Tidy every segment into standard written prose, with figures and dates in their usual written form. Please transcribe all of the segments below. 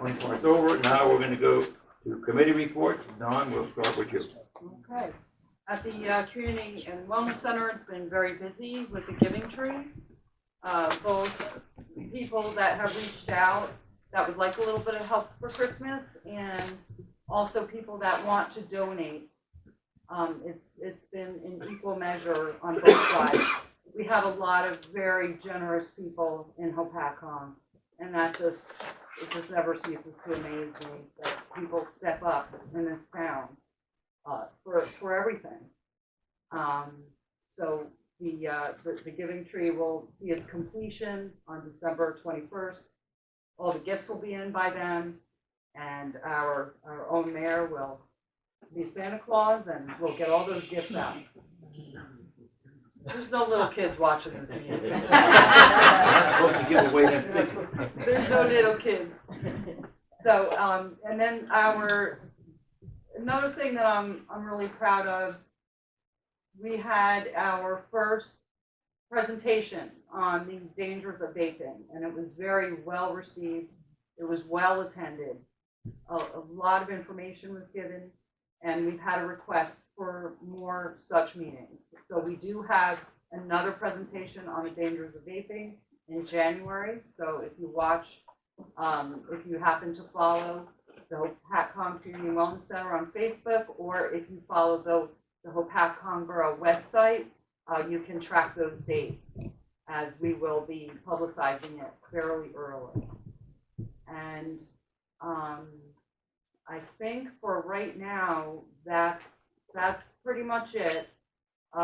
24 is over. Now we're going to go to committee reports. Don, we'll start with you. Okay. At the Community and Wellness Center, it's been very busy with the Giving Tree. Both people that have reached out that would like a little bit of help for Christmas, and also people that want to donate. It's been in equal measure on both sides. We have a lot of very generous people in Hopatcong, and it just never ceases to amaze me that people step up in this town for everything. So the Giving Tree will see its completion on December 21st. All the gifts will be in by then, and our own mayor will be Santa Claus, and we'll get all those gifts out. There's no little kids watching this meeting. There's no little kids. So, and then another thing that I'm really proud of, we had our first presentation on the dangers of vaping, and it was very well received. It was well attended. A lot of information was given, and we've had a request for more such meetings. So we do have another presentation on the dangers of vaping in January. So if you watch, if you happen to follow the Hopatcong Community and Wellness Center on Facebook, or if you follow the Hopatcong Borough website, you can track those dates, as we will be publicizing it fairly early. And I think for right now, that's pretty much it.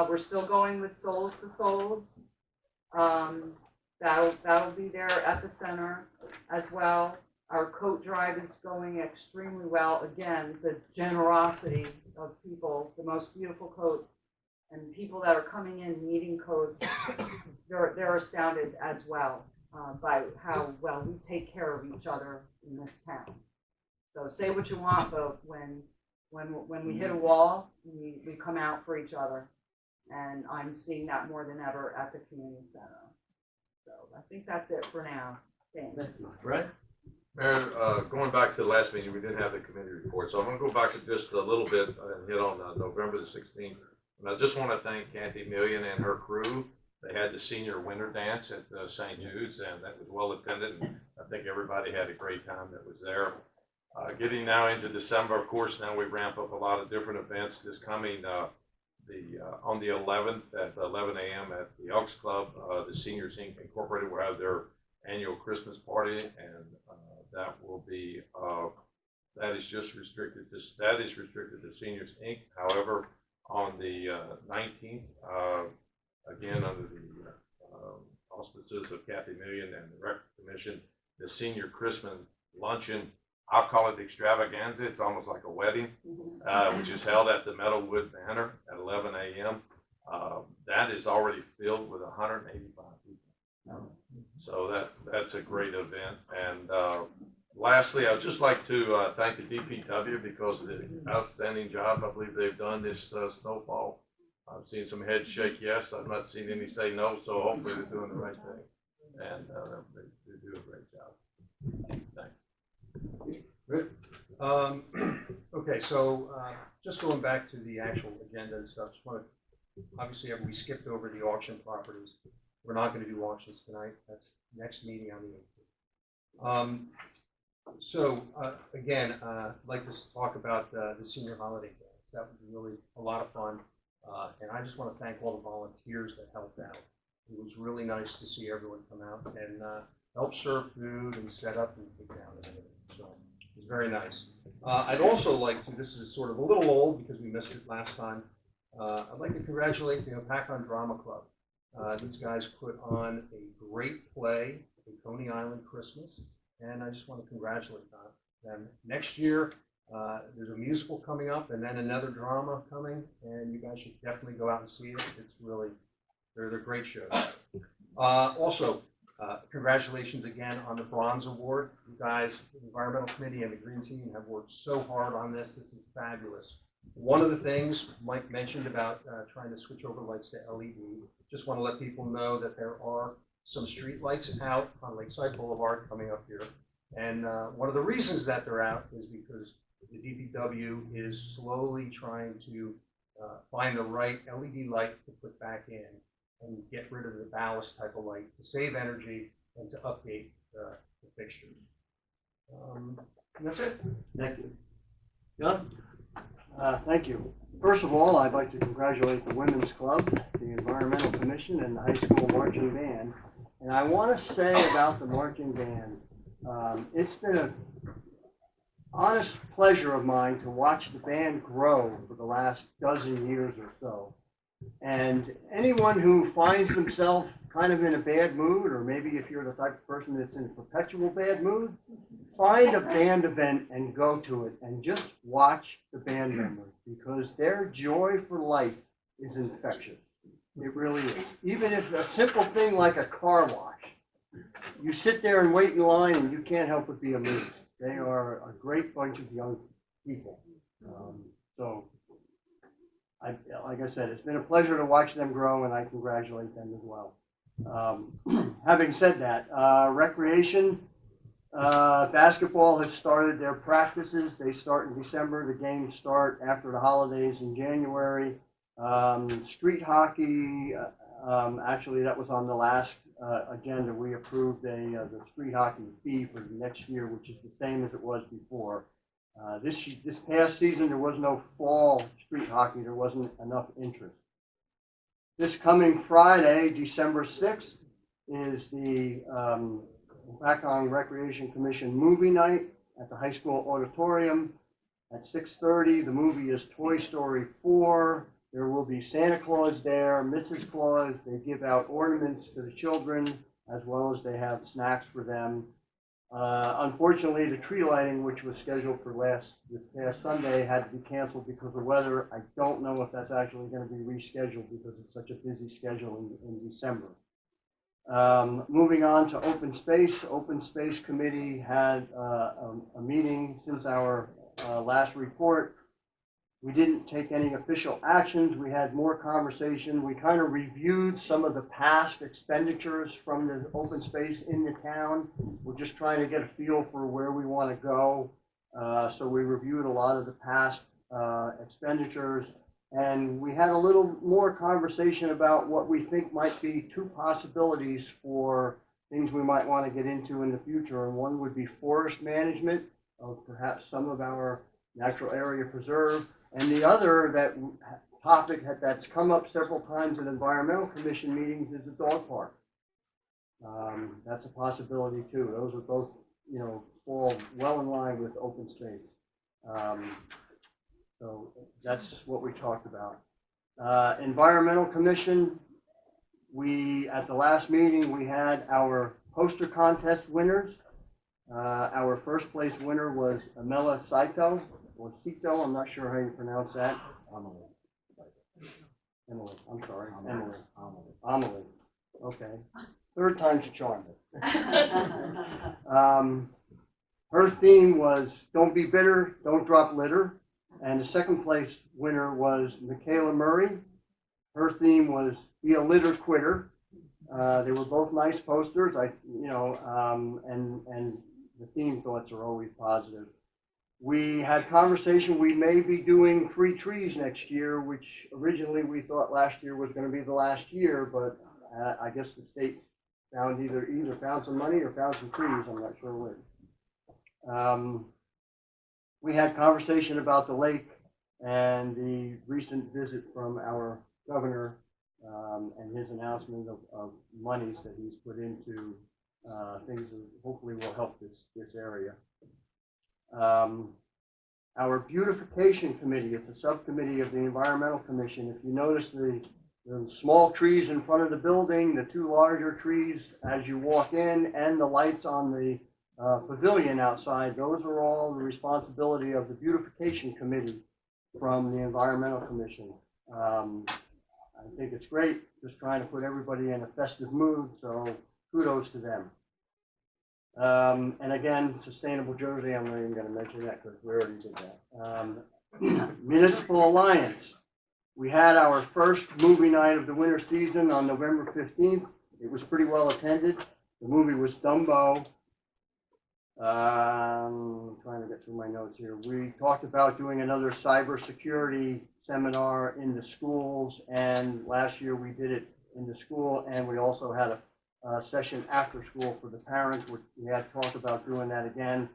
We're still going with Souls to Souls. That'll be there at the center as well. Our coat drive is going extremely well. Again, the generosity of people, the most beautiful coats, and people that are coming in needing coats, they're astounded as well by how well we take care of each other in this town. So say what you want, but when we hit a wall, we come out for each other, and I'm seeing that more than ever at the community center. So I think that's it for now. Thanks. Right. Mayor, going back to the last meeting, we didn't have the committee report, so I'm going to go back to just a little bit and hit on November the 16th. And I just want to thank Kathy Million and her crew. They had the senior winter dance at St. Jude's, and that was well attended. And I think everybody had a great time that was there. Getting now into December, of course, now we ramp up a lot of different events. This coming on the 11th at 11 a.m. at the Elks Club, the Seniors Inc. Incorporated will have their annual Christmas party, and that will be that is restricted to Seniors Inc. However, on the 19th, again under the auspices of Kathy Million and the Rec Commission, the Senior Christmas Luncheon, I'll call it extravaganza. It's almost like a wedding, which is held at the Meadowwood Manor at 11 a.m. That is already filled with 185 people. So that's a great event. And lastly, I'd just like to thank the DPW because of the outstanding job I believe they've done this snowfall. I've seen some heads shake yes. I've not seen any say no. So hopefully they're doing the right thing, and they do a great job. Thanks. Good. Okay, so just going back to the actual agenda and stuff, just want to, obviously we skipped over the auction properties. We're not going to do auctions tonight. That's next meeting on the 18th. So again, I'd like to talk about the senior holiday dance. That was really a lot of fun. And I just want to thank all the volunteers that helped out. It was really nice to see everyone come out and help serve food and set up and take down and everything. So it was very nice. I'd also like to, this is sort of a little old because we missed it last time. I'd like to congratulate the Hopatcong Drama Club. These guys put on a great play, A Coney Island Christmas, and I just want to congratulate them. Next year, there's a musical coming up and then another drama coming, and you guys should definitely go out and see it. It's really, they're great shows. Also, congratulations again on the Bronze Award. You guys, the Environmental Committee and the Green Team have worked so hard on this. This is fabulous. One of the things Mike mentioned about trying to switch over lights to LED, just want to let people know that there are some street lights out on Lakeside Boulevard coming up here. And one of the reasons that they're out is because the DPW is slowly trying to find the right LED light to put back in and get rid of the ballast type of light to save energy and to update the fixtures. And that's it. Thank you. John? Thank you. First of all, I'd like to congratulate the Women's Club, the Environmental Commission, and the high school marching band. And I want to say about the marching band, it's been an honest pleasure of mine to watch the band grow for the last dozen years or so. And anyone who finds themselves kind of in a bad mood, or maybe if you're the type of person that's in a perpetual bad mood, find a band event and go to it and just watch the band members, because their joy for life is infectious. It really is. Even if a simple thing like a car wash, you sit there and wait in line and you can't help but be amused. They are a great bunch of young people. Like I said, it's been a pleasure to watch them grow, and I congratulate them as well. Having said that, recreation, basketball has started their practices. They start in December. The games start after the holidays in January. Street hockey, actually that was on the last agenda. We approved the street hockey fee for next year, which is the same as it was before. This past season, there was no fall street hockey. There wasn't enough interest. This coming Friday, December 6th, is the Hopatcong Recreation Commission movie night at the high school auditorium at 6:30. The movie is Toy Story 4. There will be Santa Claus there, Mrs. Claus. They give out ornaments to the children, as well as they have snacks for them. Unfortunately, the tree lighting, which was scheduled for this past Sunday, had to be canceled because of weather. I don't know if that's actually going to be rescheduled because it's such a busy schedule in December. Moving on to open space. Open Space Committee had a meeting since our last report. We didn't take any official actions. We had more conversation. We kind of reviewed some of the past expenditures from the open space in the town. We're just trying to get a feel for where we want to go. So we reviewed a lot of the past expenditures, and we had a little more conversation about what we think might be two possibilities for things we might want to get into in the future. And one would be forest management of perhaps some of our natural area preserve. And the other topic that's come up several times in environmental commission meetings is a dog park. That's a possibility too. Those are both, fall well in line with open space. So that's what we talked about. Environmental commission, at the last meeting, we had our poster contest winners. Our first place winner was Amela Saito. Or Cito, I'm not sure how you pronounce that. Emily, I'm sorry, Emily. Okay, third time's a charm. Her theme was "Don't be bitter, don't drop litter," and the second place winner was Michaela Murray. Her theme was "Be a litter quitter." They were both nice posters. And the theme thoughts are always positive. We had conversation, we may be doing free trees next year, which originally we thought last year was going to be the last year, but I guess the state found either found some money or found some trees, I'm not sure which. We had conversation about the lake and the recent visit from our governor and his announcement of monies that he's put into things that hopefully will help this area. Our beautification committee, it's a subcommittee of the environmental commission. If you notice the small trees in front of the building, the two larger trees as you walk in, and the lights on the pavilion outside, those are all the responsibility of the beautification committee from the environmental commission. I think it's great, just trying to put everybody in a festive mood, so kudos to them. And again, Sustainable Jersey, I'm not even going to mention that because we already did that. Municipal Alliance. We had our first movie night of the winter season on November 15th. It was pretty well attended. The movie was Dumbo. Trying to get through my notes here. We talked about doing another cybersecurity seminar in the schools, and last year we did it in the school, and we also had a session after school for the parents. We had talked about doing that again.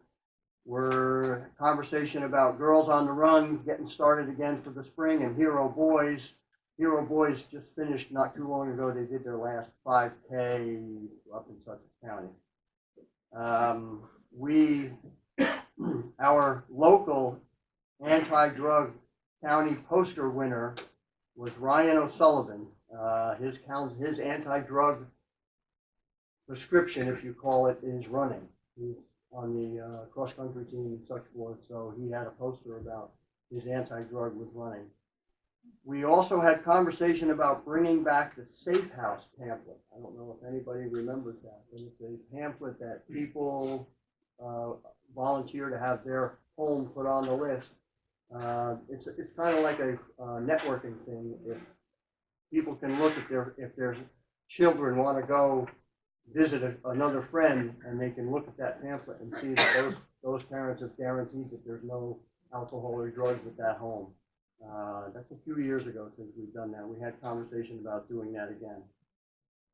We're conversation about Girls on the Run getting started again for the spring, and Hero Boys. Hero Boys just finished not too long ago. They did their last 5K up in Sussex County. Our local anti-drug county poster winner was Ryan O'Sullivan. His anti-drug prescription, if you call it, is running. He's on the cross-country team and such forth, so he had a poster about his anti-drug was running. We also had conversation about bringing back the Safe House pamphlet. I don't know if anybody remembers that, but it's a pamphlet that people volunteer to have their home put on the list. It's kind of like a networking thing. If people can look at if their children want to go visit another friend, and they can look at that pamphlet and see that those parents have guaranteed that there's no alcohol or drugs at that home. That's a few years ago since we've done that. We had conversation about doing that again.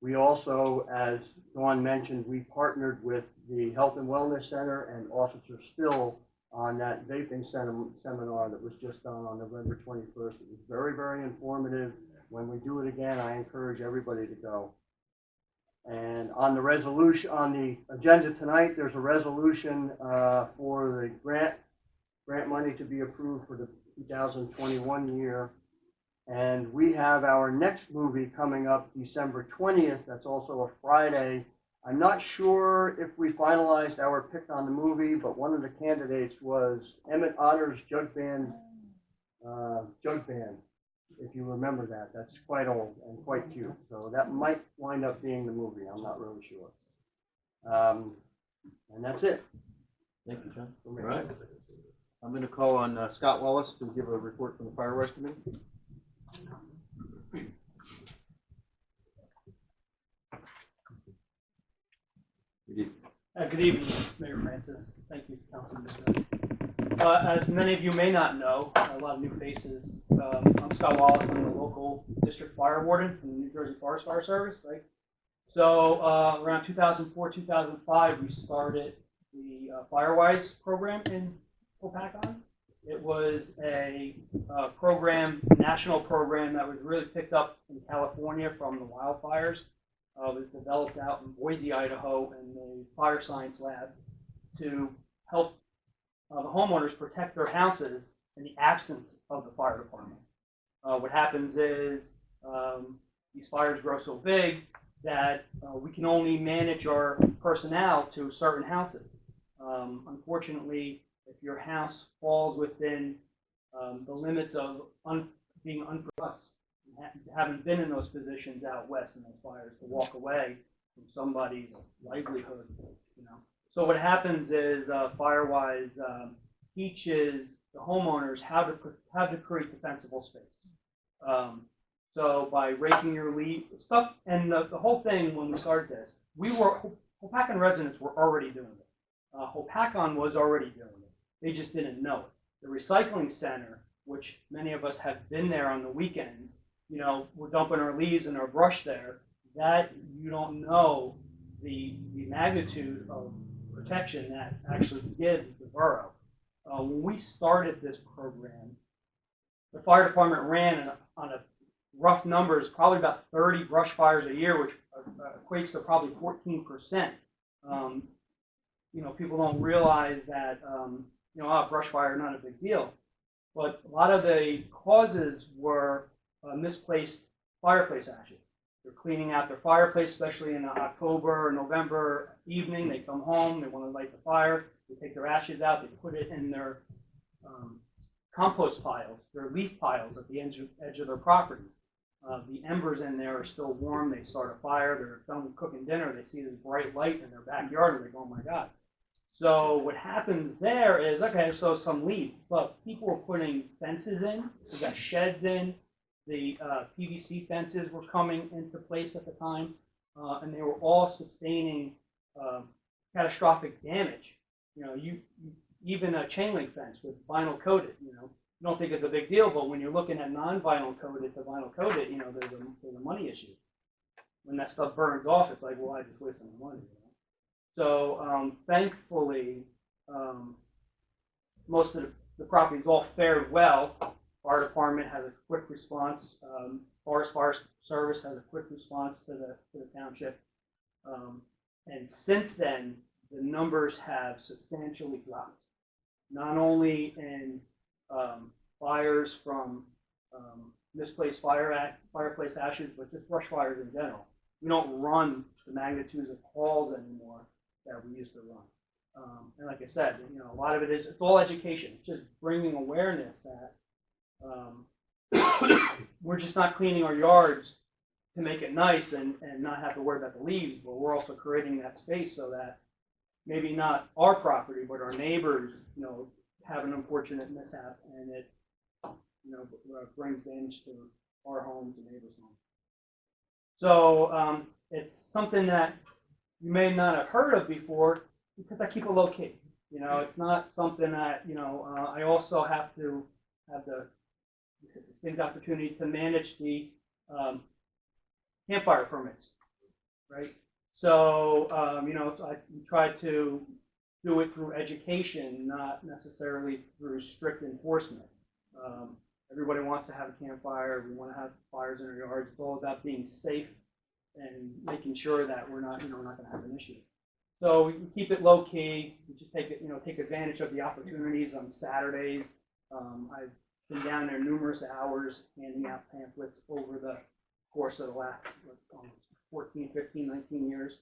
We also, as Dawn mentioned, we partnered with the Health and Wellness Center and Officer Still on that vaping seminar that was just done on November 21st. It was very, very informative. When we do it again, I encourage everybody to go. And on the resolution, on the agenda tonight, there's a resolution for the grant money to be approved for the 2021 year. And we have our next movie coming up December 20th. That's also a Friday. I'm not sure if we finalized our pick on the movie, but one of the candidates was Emmett Otter's Jug Band, if you remember that. That's quite old and quite cute. So that might wind up being the movie. I'm not really sure. And that's it. Thank you, John. All right. I'm going to call on Scott Wallace to give a report from the Fire West Committee. Good evening, Mayor Francis. Thank you, Councilman Smith. As many of you may not know, a lot of new faces. I'm Scott Wallace. I'm the local district fire warden from the New Jersey Forest Fire Service, right? So around 2004, 2005, we started the Firewise program in Hopatcong. It was a national program that was really picked up in California from the wildfires. It was developed out in Boise, Idaho, in the fire science lab to help the homeowners protect their houses in the absence of the fire department. What happens is these fires grow so big that we can only manage our personnel to certain houses. Unfortunately, if your house falls within the limits of being unprotected, haven't been in those positions out west in those fires to walk away from somebody's livelihood, you know. So what happens is Firewise teaches the homeowners how to create defensible space. So by raking your leaf stuff, and the whole thing when we started this, Hopatcong residents were already doing it. Hopatcong was already doing it. They just didn't know it. The recycling center, which many of us have been there on the weekends, you know, we're dumping our leaves and our brush there, that you don't know the magnitude of protection that actually gives the borough. When we started this program, the fire department ran on a rough numbers, probably about 30 brush fires a year, which equates to probably 14%. You know, people don't realize that, you know, brush fire, not a big deal. But a lot of the causes were misplaced fireplace ashes. They're cleaning out their fireplace, especially in October or November evening. They come home, they want to light the fire. They take their ashes out, they put it in their compost piles, their leaf piles at the edge of their properties. The embers in there are still warm. They start a fire. They're done cooking dinner. They see this bright light in their backyard, and they go, "Oh my God!" So what happens there is, okay, so some leaf, but people were putting fences in. We got sheds in. The PVC fences were coming into place at the time, and they were all sustaining catastrophic damage Even a chain link fence with vinyl coated, you don't think it's a big deal, but when you're looking at non-vinyl coated to vinyl coated, there's a money issue. When that stuff burns off, it's like, well, I just wasted my money. So thankfully, most of the properties all fared well. Fire department has a quick response. Forest Fire Service has a quick response to the township. And since then, the numbers have substantially dropped. Not only in fires from misplaced fireplace ashes, but just brush fires in general. We don't run the magnitudes of calls anymore that we used to run. And like I said, a lot of it's all education. It's just bringing awareness that we're just not cleaning our yards to make it nice and not have to worry about the leaves, but we're also creating that space so that maybe not our property, but our neighbors, have an unfortunate mishap, and it, brings damage to our homes and neighbors' homes. So it's something that you may not have heard of before because I keep it low key. It's not something that I also have to have the distinct opportunity to manage the campfire permits, right? So so I try to do it through education, not necessarily through strict enforcement. Everybody wants to have a campfire. We want to have fires in our yards. It's all about being safe and making sure that we're not, not going to have an issue. So we keep it low key. We just take advantage of the opportunities on Saturdays. I've been down there numerous hours handing out pamphlets over the course of the last 14, 15, 19 years.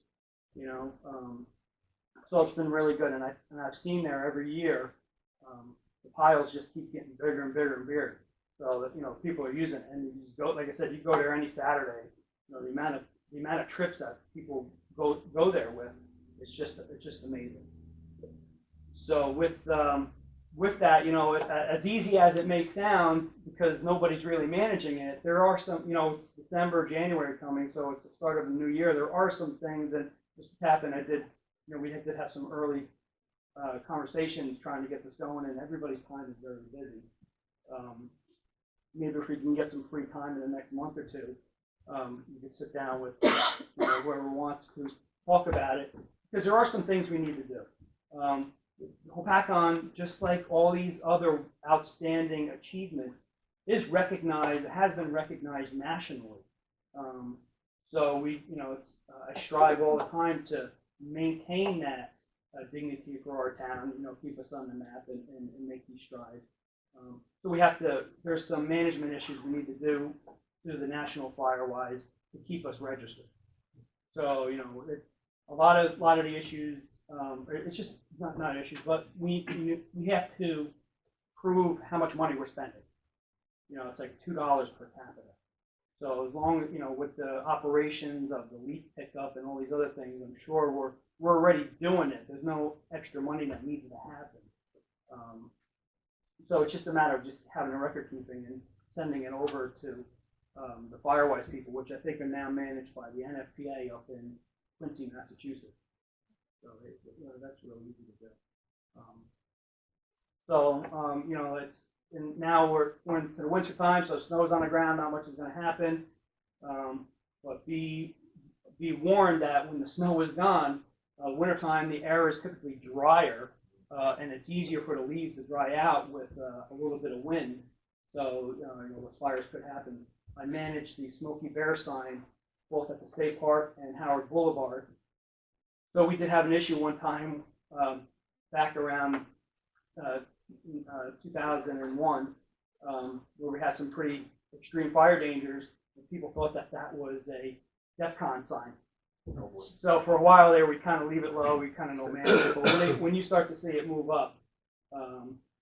So it's been really good, and I've seen there every year. The piles just keep getting bigger and bigger and bigger. So that people are using it, and you just go. Like I said, you go there any Saturday. The amount of trips that people go there with, it's just amazing. So with that, as easy as it may sound, because nobody's really managing it, there are some. It's December, January coming, so it's the start of the new year. There are some things that just happened. We did have some early conversations trying to get this going, and everybody's time is very busy. Maybe if we can get some free time in the next month or two, you could sit down with whoever wants to talk about it, because there are some things we need to do. Hopatcong, just like all these other outstanding achievements, has been recognized nationally. So I strive all the time to maintain that dignity for our town, keep us on the map and make these strides. So there's some management issues we need to do through the National Firewise to keep us registered. So, a lot of the issues, it's just not issues, but we have to prove how much money we're spending. It's like $2 per capita. So as long as, with the operations of the leaf pickup and all these other things, I'm sure we're already doing it. There's no extra money that needs to happen. So it's just a matter of just having a record keeping and sending it over to the Firewise people, which I think are now managed by the NFPA up in Quincy, Massachusetts. So that's really easy to do. And now we're into the winter time, so snow's on the ground, not much is going to happen. But be warned that when the snow is gone, wintertime, the air is typically drier, and it's easier for the leaves to dry out with a little bit of wind. So, the fires could happen. I managed the Smoky Bear sign both at the State Park and Howard Boulevard. So we did have an issue one time back around 2001, where we had some pretty extreme fire dangers, and people thought that was a DEFCON sign. So for a while there, we kind of leave it low, we kind of don't manage it, but when you start to see it move up,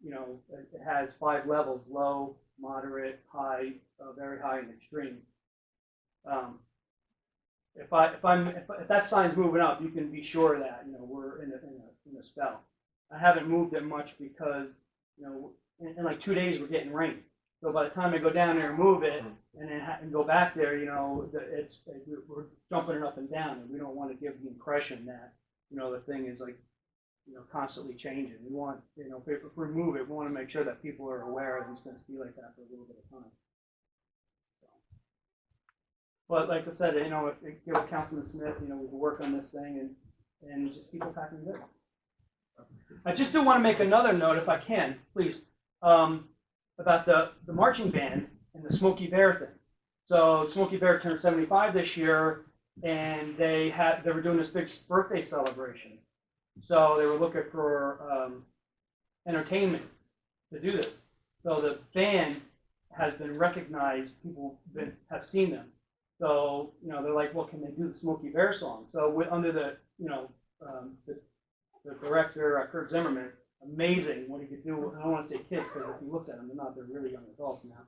it has 5 levels: low, moderate, high, very high, and extreme. If that sign's moving up, you can be sure that we're in a spell. I haven't moved it much because in like 2 days we're getting rain. So by the time I go down there and move it and then go back there, we're jumping it up and down, and we don't want to give the impression that the thing is like constantly changing. We want, if we move it, we want to make sure that people are aware that it's going to be like that for a little bit of time. But like I said, give Councilman Smith, we can work on this thing and just keep it packing good. I just do want to make another note, if I can, please, about the marching band and the Smokey Bear thing. So Smokey Bear turned 75 this year, and they were doing this big birthday celebration. So they were looking for entertainment to do this. So the band has been recognized. People have seen them. So they're like, well, can they do the Smokey Bear song? So under the director Kurt Zimmerman, amazing what he could do. I don't want to say kids because if you look at them, they're really young adults now.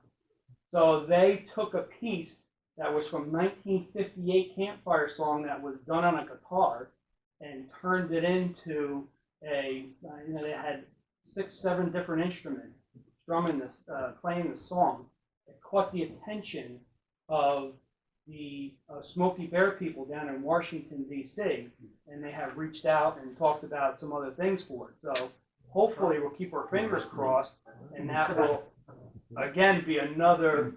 So they took a piece that was from 1958 campfire song that was done on a guitar and turned it into they had 6-7 different instruments strumming this, playing this song. It caught the attention of the Smokey Bear people down in Washington, D.C., and they have reached out and talked about some other things for it. So hopefully we'll keep our fingers crossed, and that will, again, be another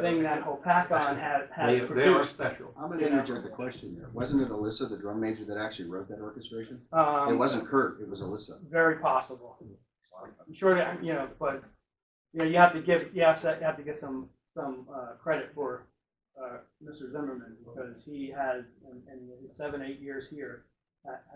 thing that Hopatcong has They are produced. special. I'm going to interject a question there. Wasn't it Alyssa, the drum major, that actually wrote that orchestration? It wasn't Kurt, it was Alyssa. Very possible. I'm sure that, but you have to give some credit for Mr. Zimmerman, because he has, in his 7-8 years here,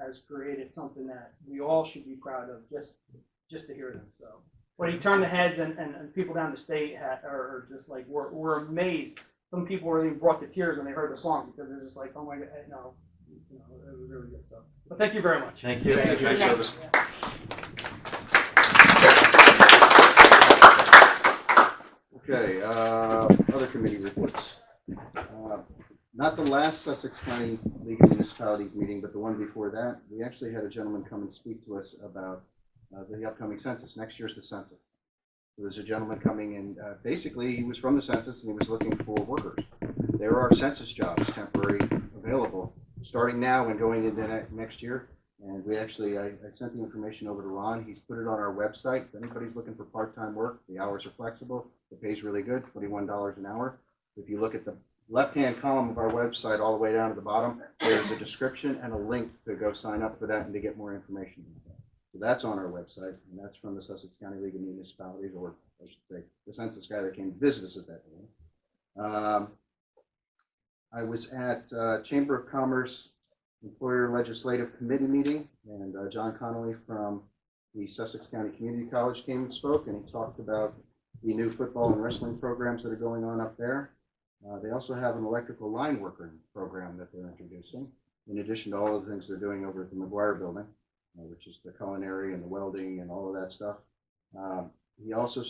has created something that we all should be proud of just to hear them. So when he turned the heads and people down the state are just like were amazed. Some people were even brought to tears when they heard the song, because they're just like, oh my God, no, it was really good. So, but thank you very much. Thank you. Thank you for your service. Okay, other committee reports. Not the last Sussex County League of Municipalities meeting, but the one before that. We actually had a gentleman come and speak to us about the upcoming census. Next year's the census. There was a gentleman coming in, basically he was from the census and he was looking for workers. There are census jobs, temporary, available, starting now and going into next year. And we actually, I sent the information over to Ron. He's put it on our website. If anybody's looking for part-time work, the hours are flexible. The pay's really good, $21 an hour. If you look at the left-hand column of our website all the way down to the bottom, there's a description and a link to go sign up for that and to get more information. So that's on our website, and that's from the Sussex County League of Municipalities, or I should say, the census guy that came to visit us at that meeting. I was at Chamber of Commerce Employer Legislative Committee meeting, and John Connolly from the Sussex County Community College came and spoke, and he talked about the new football and wrestling programs that are going on up there. They also have an electrical line worker program that they're introducing, in addition to all of the things they're doing over at the McGuire building, which is the culinary and the welding and all of that stuff. He also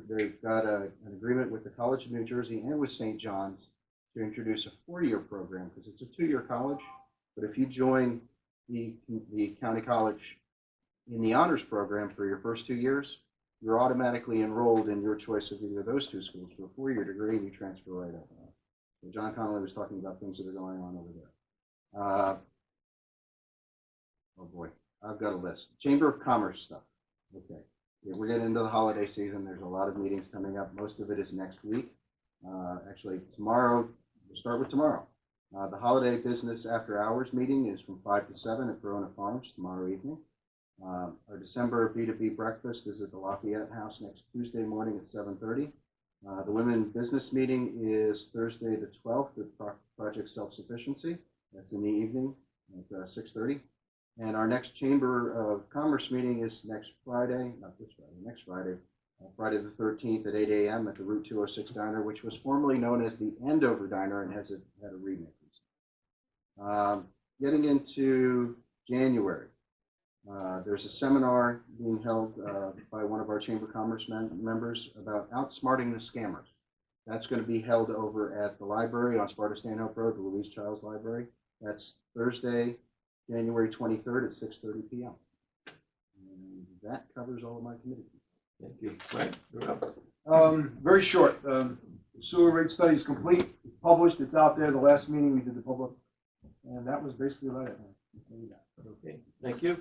they've got an agreement with the College of New Jersey and with St. John's to introduce a 4-year program, because it's a 2-year college. But if you join the county college in the honors program for your first 2 years, you're automatically enrolled in your choice of either of those two schools for a 4-year degree, and you transfer right up. So John Connolly was talking about things that are going on over there. Oh boy, I've got a list. Chamber of Commerce stuff. Okay, yeah, we're getting into the holiday season. There's a lot of meetings coming up. Most of it is next week. Actually, tomorrow, we'll start with tomorrow. The holiday business after hours meeting is from 5 to 7 at Verona Farms tomorrow evening. Our December B2B breakfast is at the Lafayette House next Tuesday morning at 7:30. The Women Business meeting is Thursday the 12th with Project Self-Sufficiency. That's in the evening at 6:30. And our next Chamber of Commerce meeting is next Friday, not this Friday, next Friday, Friday the 13th at 8 a.m. at the Route 206 Diner, which was formerly known as the Andover Diner and had a remake. Getting into January, there's a seminar being held by one of our Chamber of Commerce members about outsmarting the scammers. That's going to be held over at the library on Sparta Stanhope Road, the Louise Childs Library. That's Thursday, January 23rd at 6:30 p.m. And that covers all of my committee. Thank you. Frank, you're up. Very short. Sewer rate study is complete. It's published. It's out there. The last meeting we did the public, and that was basically about it. Okay, thank you.